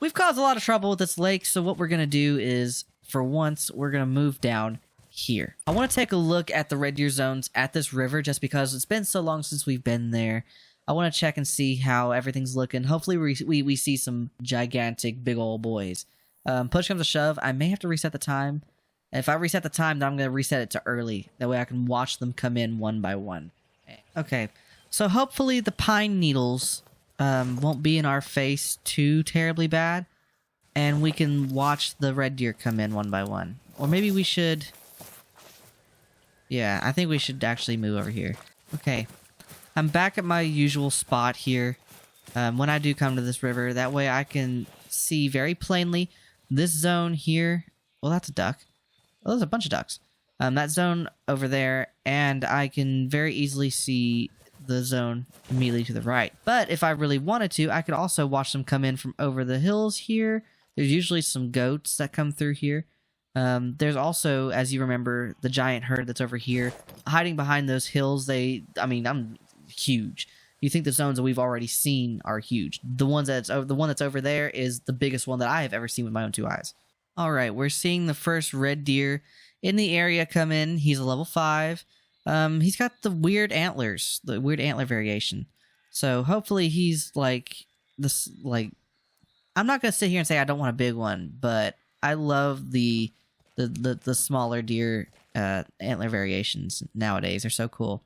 we've caused a lot of trouble with this lake, so what we're going to do is, for once, we're going to move down here. I want to take a look at the red deer zones at this river just because it's been so long since we've been there. I want to check and see how everything's looking. Hopefully we see some gigantic big old boys. Push comes to shove, I may have to reset the time. If I reset the time, then I'm going to reset it to early. That way I can watch them come in one by one. Okay, so hopefully the pine needles won't be in our face too terribly bad. And we can watch the red deer come in one by one. Or maybe we should... Yeah, I think we should actually move over here. Okay, I'm back at my usual spot here. When I do come to this river, that way I can see very plainly this zone here. Well, that's a duck. Oh, there's a bunch of ducks. That zone over there, and I can very easily see the zone immediately to the right. But if I really wanted to, I could also watch them come in from over the hills here. There's usually some goats that come through here. There's also, as you remember, the giant herd that's over here. Hiding behind those hills, I'm huge. You think the zones that we've already seen are huge. The one that's over there is the biggest one that I have ever seen with my own two eyes. Alright, we're seeing the first red deer in the area come in. He's a level 5. He's got the weird antlers, the weird antler variation. So hopefully he's like this, like, I'm not gonna sit here and say I don't want a big one, but I love the smaller deer antler variations nowadays. They're so cool.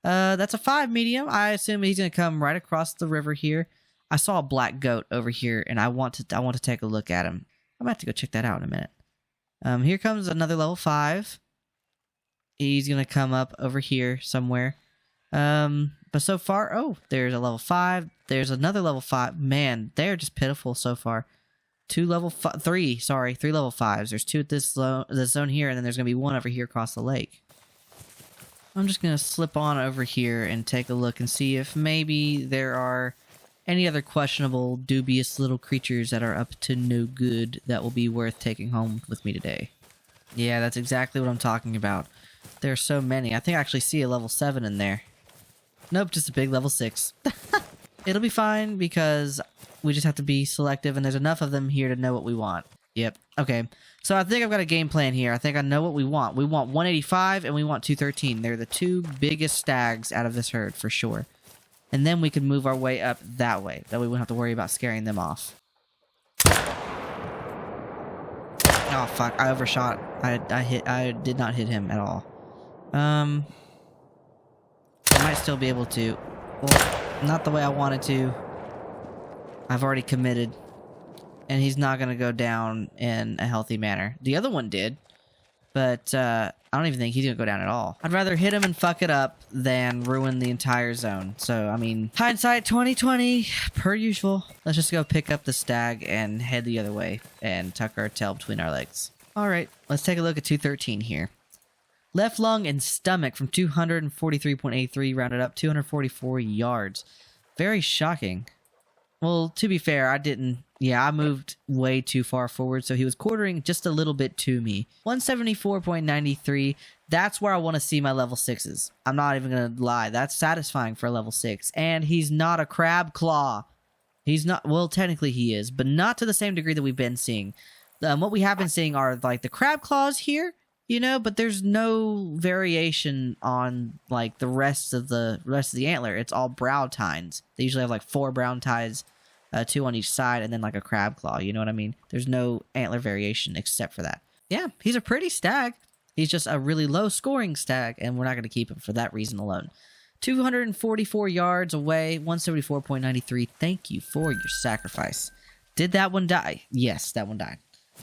That's a 5 medium. I assume he's gonna come right across the river here. I saw a black goat over here, and I want to take a look at him. I'm gonna have to go check that out in a minute. Here comes another level 5. He's gonna come up over here somewhere. But so far, oh, there's a level 5. There's another level 5. Man, they're just pitiful so far. 3 level 5s. There's 2 at this zone here, and then there's gonna be 1 over here across the lake. I'm just gonna slip on over here and take a look and see if maybe there are any other questionable, dubious little creatures that are up to no good that will be worth taking home with me today. Yeah, that's exactly what I'm talking about. There are so many. I think I actually see a level 7 in there. Nope, just a big level 6. It'll be fine because we just have to be selective and there's enough of them here to know what we want. Yep. Okay. So I think I've got a game plan here. I think I know what we want. We want 185 and we want 213. They're the 2 biggest stags out of this herd for sure. And then we can move our way up that way. That way we won't have to worry about scaring them off. Oh fuck, I overshot. I did not hit him at all. I might still be able to. Well, not the way I wanted to. I've already committed. And he's not going to go down in a healthy manner. The other one did. But I don't even think he's going to go down at all. I'd rather hit him and fuck it up than ruin the entire zone. So, I mean, hindsight 2020, per usual. Let's just go pick up the stag and head the other way and tuck our tail between our legs. Alright, let's take a look at 213 here. Left lung and stomach from 243.83 rounded up 244 yards. Very shocking. Well, to be fair, I didn't... Yeah, I moved way too far forward, so he was quartering just a little bit to me. 174.93, that's where I want to see my level 6s. I'm not even going to lie, that's satisfying for a level 6. And he's not a crab claw. He's not... Well, technically he is, but not to the same degree that we've been seeing. What we have been seeing are, like, the crab claws here, you know, but there's no variation on, like, the rest of the antler. It's all brow tines. They usually have, like, 4 brown ties. 2 on each side, and then like a crab claw, you know what I mean? There's no antler variation except for that. Yeah, he's a pretty stag. He's just a really low scoring stag, and we're not going to keep him for that reason alone. 244 yards away, 174.93. Thank you for your sacrifice. Did that one die? Yes, that one died.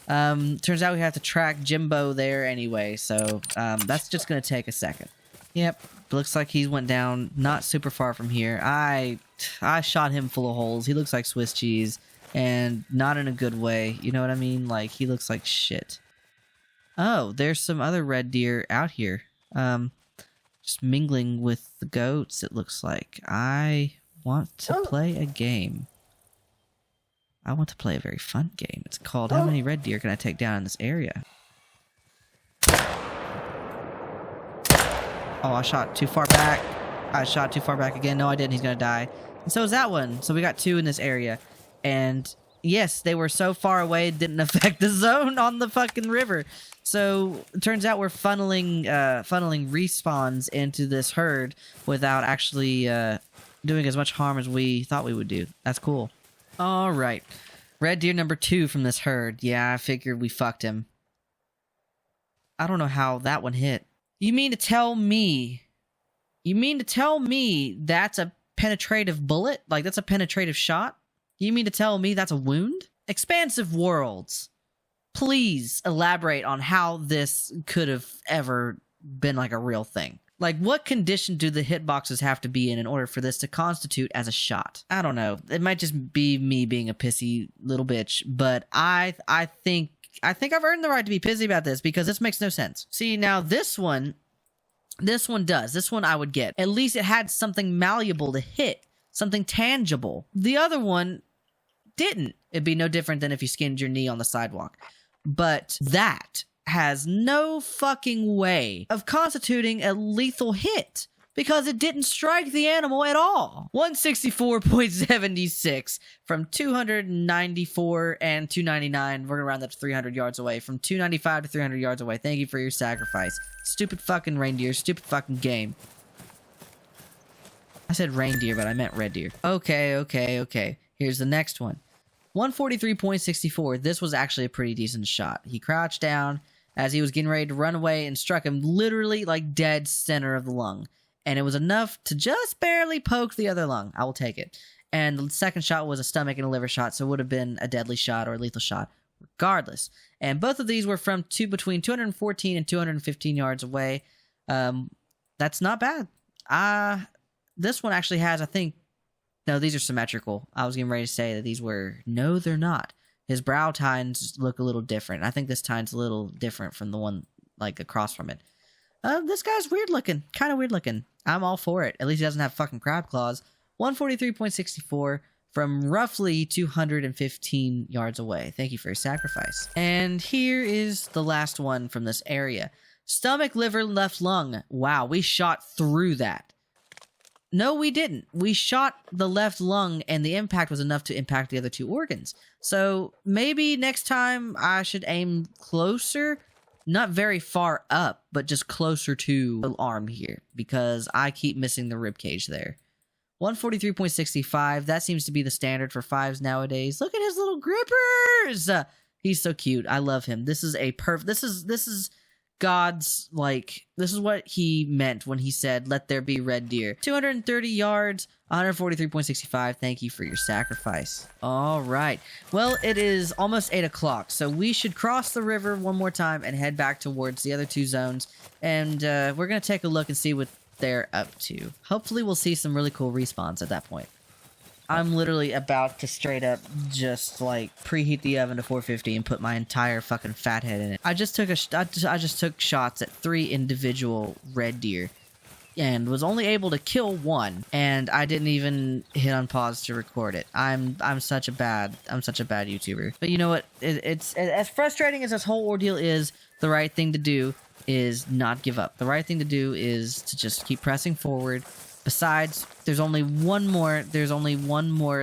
Turns out we have to track Jimbo there anyway, so that's just going to take a second. Yep, looks like he went down not super far from here. I shot him full of holes. He looks like Swiss cheese, and not in a good way. You know what I mean? Like, he looks like shit. Oh, there's some other red deer out here. Just mingling with the goats, it looks like. I want to play a game. I want to play a very fun game. It's called How Many Red Deer Can I Take Down in This Area? Oh, I shot too far back. I shot too far back again. No, I didn't. He's going to die. And so is that one. So we got 2 in this area. And yes, they were so far away it didn't affect the zone on the fucking river. So it turns out we're funneling respawns into this herd without actually doing as much harm as we thought we would do. That's cool. All right, red deer number 2 from this herd. Yeah, I figured we fucked him. I don't know how that one hit. You mean to tell me that's a penetrative bullet? Like, that's a penetrative shot? You mean to tell me that's a wound? Expansive Worlds, please elaborate on how this could have ever been like a real thing. Like, what condition do the hitboxes have to be in order for this to constitute as a shot? I don't know. It might just be me being a pissy little bitch, but I think I've earned the right to be pissy about this because this makes no sense. See, now this one does. This one I would get. At least it had something malleable to hit, something tangible. The other one didn't. It'd be no different than if you skinned your knee on the sidewalk. But that has no fucking way of constituting a lethal hit because it didn't strike the animal at all. 164.76 from 294 and 299. We're gonna round that to 300 yards away. From 295 to 300 yards away. Thank you for your sacrifice. Stupid fucking reindeer. Stupid fucking game. I said reindeer, but I meant red deer. Okay. Here's the next one. 143.64. This was actually a pretty decent shot. He crouched down as he was getting ready to run away and struck him literally like dead center of the lung. And it was enough to just barely poke the other lung. I will take it. And the second shot was a stomach and a liver shot, so it would have been a deadly shot or a lethal shot regardless. And both of these were from between 214 and 215 yards away. That's not bad. This one actually has, I think, no, these are symmetrical. I was getting ready to say that these were, no, they're not. His brow tines look a little different. I think this tine's a little different from the one like across from it. This guy's weird looking, kind of weird looking. I'm all for it. At least he doesn't have fucking crab claws. 143.64 from roughly 215 yards away. Thank you for your sacrifice. And here is the last one from this area. Stomach, liver, left lung. Wow, we shot through that. No, we didn't. We shot the left lung, and the impact was enough to impact the other 2 organs. So maybe next time I should aim closer. Not very far up, but just closer to the arm here, because I keep missing the ribcage there. 143.65, that seems to be the standard for 5s nowadays. Look at his little grippers! He's so cute. I love him. This is a this is God's, like, this is what he meant when he said, let there be red deer. 230 yards, 143.65. Thank you for your sacrifice. All right. Well, it is almost 8 o'clock, so we should cross the river one more time and head back towards the other 2 zones. And we're going to take a look and see what they're up to. Hopefully, we'll see some really cool respawns at that point. I'm literally about to straight up just like preheat the oven to 450 and put my entire fucking fat head in it. I just took shots at 3 individual red deer and was only able to kill 1, and I didn't even hit on pause to record it. I'm such a bad YouTuber. But you know what? It's as frustrating as this whole ordeal is. The right thing to do is not give up. The right thing to do is to just keep pressing forward. Besides, there's only one more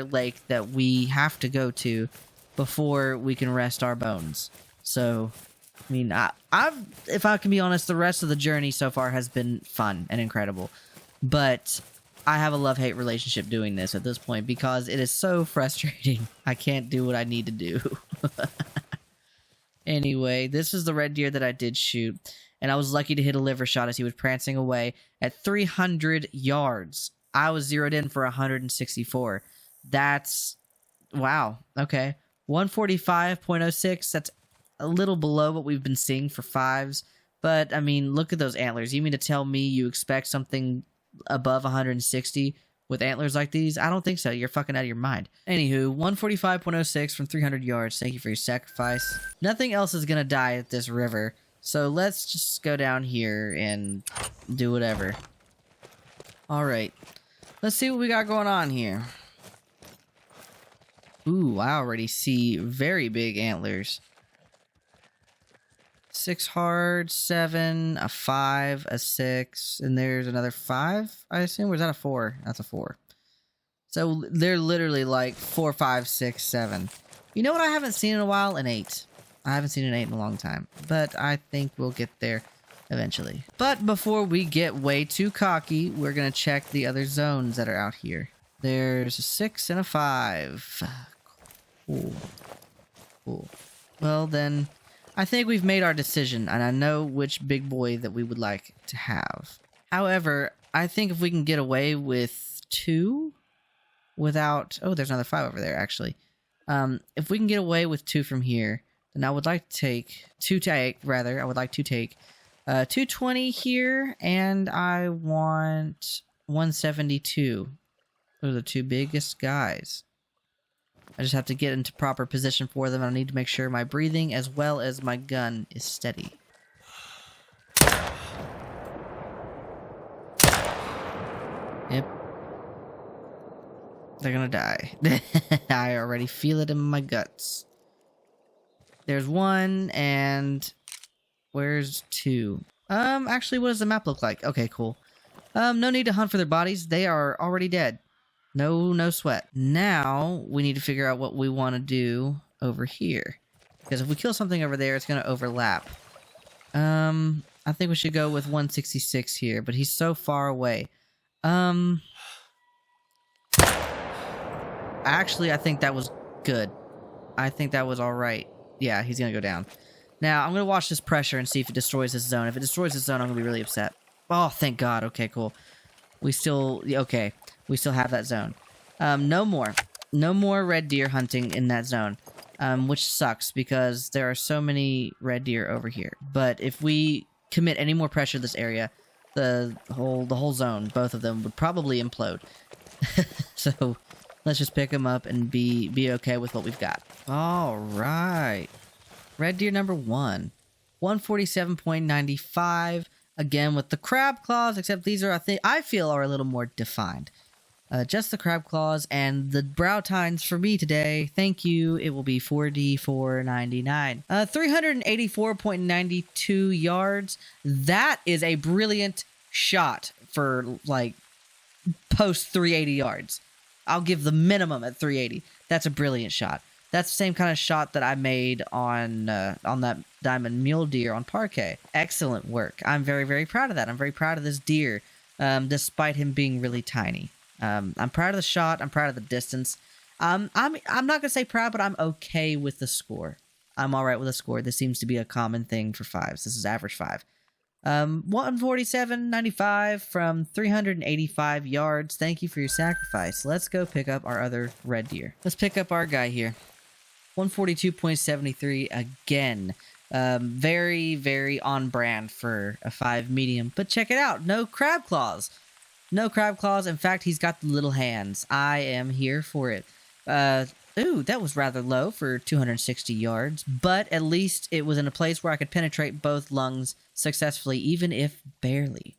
lake that we have to go to before we can rest our bones. So, I mean, if I can be honest, the rest of the journey so far has been fun and incredible. But I have a love-hate relationship doing this at this point because it is so frustrating. I can't do what I need to do. Anyway, this is the red deer that I did shoot. And I was lucky to hit a liver shot as he was prancing away at 300 yards. I was zeroed in for 164. That's... wow. Okay. 145.06. That's a little below what we've been seeing for 5s. But, I mean, look at those antlers. You mean to tell me you expect something above 160 with antlers like these? I don't think so. You're fucking out of your mind. Anywho, 145.06 from 300 yards. Thank you for your sacrifice. Nothing else is going to die at this river. So let's just go down here and do whatever. Alright. Let's see what we got going on here. Ooh, I already see very big antlers. 6 hard, 7, a 5, a 6, and there's another 5, I assume? Or is that a 4? That's a 4. So they're literally like 4, 5, 6, 7. You know what I haven't seen in a while? An 8. I haven't seen an 8 in a long time, but I think we'll get there eventually. But before we get way too cocky, we're gonna check the other zones that are out here. There's a 6 and a 5. Cool. Cool. Well then, I think we've made our decision, and I know which big boy that we would like to have. However, I think if we can get away with 2 without... Oh, there's another 5 over there, actually. If we can get away with 2 from here, then I would like to take... I would like to take 220 here, and I want 172. Those are the 2 biggest guys. I just have to get into proper position for them. I need to make sure my breathing as well as my gun is steady. Yep. They're gonna die. I already feel it in my guts. There's 1, and... Where's 2? Actually, what does the map look like? Okay, cool. No need to hunt for their bodies. They are already dead. No sweat. Now, we need to figure out what we want to do over here. Because if we kill something over there, it's going to overlap. I think we should go with 166 here, but he's so far away. Actually, I think that was good. I think that was alright. Yeah, he's going to go down. Now, I'm going to watch this pressure and see if it destroys this zone. If it destroys this zone, I'm going to be really upset. Oh, thank God. Okay, cool. We still... Okay. We still have that zone. No more red deer hunting in that zone. Which sucks because there are so many red deer over here. But if we commit any more pressure to this area, the whole zone, both of them, would probably implode. So, let's just pick them up and be okay with what we've got. Alright. Red deer number 1. 147.95. Again, with the crab claws, except these are, I feel, are a little more defined. Just the crab claws and the brow tines for me today. Thank you. It will be 4D499. 384.92 yards. That is a brilliant shot for, like, post 380 yards. I'll give the minimum at 380. That's a brilliant shot. That's the same kind of shot that I made on that diamond mule deer on Parquet. Excellent work. I'm very, very proud of that. I'm very proud of this deer, despite him being really tiny. I'm proud of the shot. I'm proud of the distance. I'm not gonna say proud, but I'm okay with the score. I'm all right with the score. This seems to be a common thing for 5s. This is average 5. 147.95 from 385 yards. Thank you for your sacrifice. Let's go pick up our other red deer. Let's pick up our guy here. 142.73 again. Very, very on brand for a 5 medium. But check it out. No crab claws. No crab claws. In fact, he's got the little hands. I am here for it. Ooh, that was rather low for 260 yards. But at least it was in a place where I could penetrate both lungs successfully, even if barely.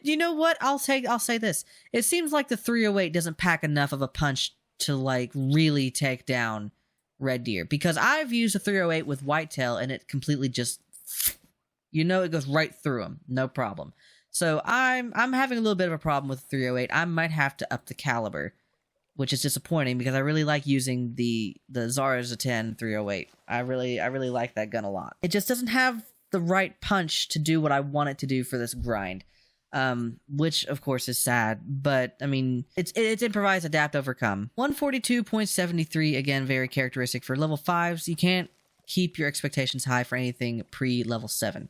You know what? I'll say this. It seems like the 308 doesn't pack enough of a punch to, like, really take down red deer, because I've used a 308 with whitetail and it completely just, you know, it goes right through them, no problem. So I'm having a little bit of a problem with the 308. I might have to up the caliber, which is disappointing because I really like using the Zara's 10 308. I really like that gun a lot. It just doesn't have the right punch to do what I want it to do for this grind. Which of course is sad, but I mean, it's improvise, adapt, overcome. 142.73, again, very characteristic for level 5s. You can't keep your expectations high for anything pre-level 7.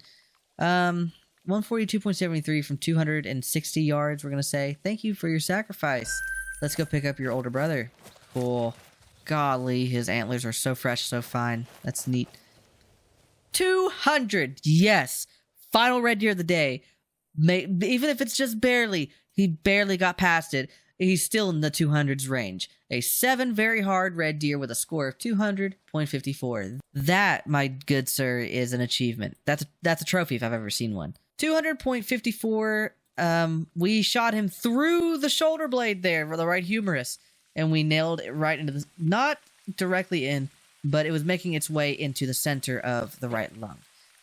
142.73 from 260 yards, we're gonna say. Thank you for your sacrifice. Let's go pick up your older brother. Cool. Golly, his antlers are so fresh, so fine. That's neat. 200! Yes! Final red deer of the day. Even if it's just barely, he barely got past it, he's still in the 200s range. A 7 very hard red deer with a score of 200.54. That, my good sir, is an achievement. That's a trophy if I've ever seen one. 200.54, we shot him through the shoulder blade there for the right humerus, and we nailed it right into the, not directly in, but it was making its way into the center of the right lung.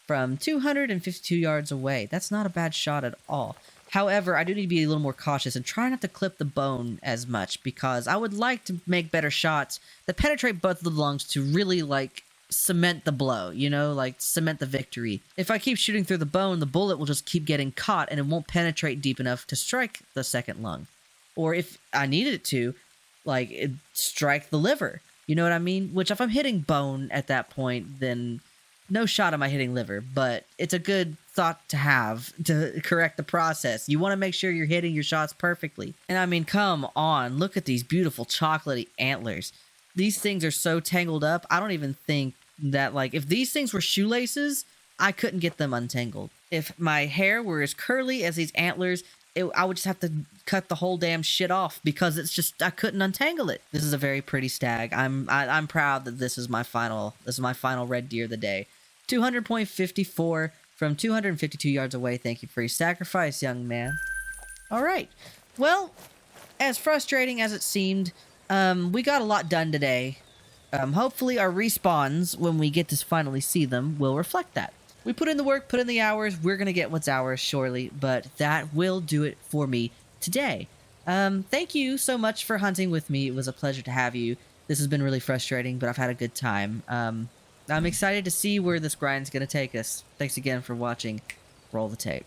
From 252 yards away. That's not a bad shot at all. However, I do need to be a little more cautious and try not to clip the bone as much, because I would like to make better shots that penetrate both of the lungs to really, like, cement the blow, you know, like cement the victory. If I keep shooting through the bone, the bullet will just keep getting caught and it won't penetrate deep enough to strike the second lung. Or if I needed it to, like, strike the liver. You know what I mean? Which, if I'm hitting bone at that point, then no shot am I hitting liver. But it's a good thought to have to correct the process. You want to make sure you're hitting your shots perfectly. And I mean, come on, look at these beautiful chocolatey antlers. These things are so tangled up, I don't even think that, like, if these things were shoelaces, I couldn't get them untangled. If my hair were as curly as these antlers, I would just have to cut the whole damn shit off, because it's just, I couldn't untangle it. This is a very pretty stag. I'm proud that this is my final red deer of the day. 200.54 from 252 yards away. Thank you for your sacrifice, young man. All right. Well, as frustrating as it seemed, we got a lot done today. Hopefully our respawns, when we get to finally see them, will reflect that. We put in the work, put in the hours, we're going to get what's ours surely, but that will do it for me today. Thank you so much for hunting with me. It was a pleasure to have you. This has been really frustrating, but I've had a good time. I'm excited to see where this grind's going to take us. Thanks again for watching. Roll the tape.